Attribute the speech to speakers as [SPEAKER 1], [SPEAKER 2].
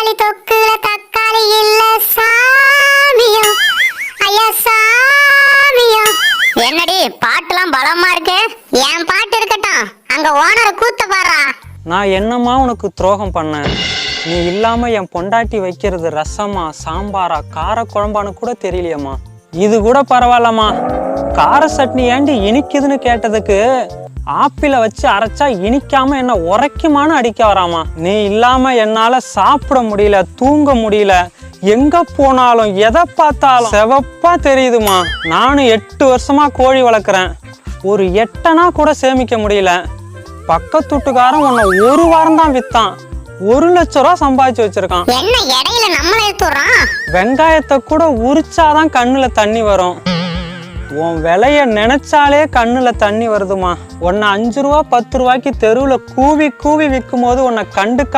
[SPEAKER 1] தக்காளி தொக்குல தக்காளி இல்ல சாமியோ ஐயா சாமியோ. என்னடி பாட்டுலாம் பலமா இருக்கு? என் பாட்டு இருக்கட்டும், அங்க ஓனர் கூத்த பாரா.
[SPEAKER 2] நான் என்னம்மா உனக்கு துரோகம் பண்ணேன்? நீ இல்லாம என் பொண்டாட்டி வைக்கிறது ரசமா சாம்பாரா கார குழம்பான்னு கூட தெரியலையம்மா. இது கூட பரவாயில்லம்மா. கார சட்னி ஏண்டி இனிக்குதுன்னு கேட்டதுக்கு ஆப்பிள வச்சு அரைச்சா இனிக்காம என்ன உரைக்குமான்னு அடிக்க வராமா. நீ இல்லாம என்னால சாப்பிட முடியல, தூங்க முடியல, எங்க போனாலும் எதை பார்த்தாலும் செவப்பா தெரியுதுமா. நானும் 8 வருஷமா கோழி வளர்க்குறேன், ஒரு 8 கூட சேமிக்க முடியல. பக்கத்து வீட்டுக்காரன் உன்னை 1 வாரம் தான் வித்தான், 1 லட்சம் ரூபா சம்பாதிச்சு வச்சிருக்கான்.
[SPEAKER 1] என்ன இடையில நம்மள எடுத்துறான்?
[SPEAKER 2] வெங்காயத்தை கூட உரிச்சாதான் கண்ணுல தண்ணி வரும். உன் விலைய நினைச்சாலே கண்ணுல தண்ணி வருதுமா. உன்னை 5 ரூபா 10 ரூபாய்க்கு தெருவுல கூவி கூவி விற்கும் போது உன்னை கண்டுக்காம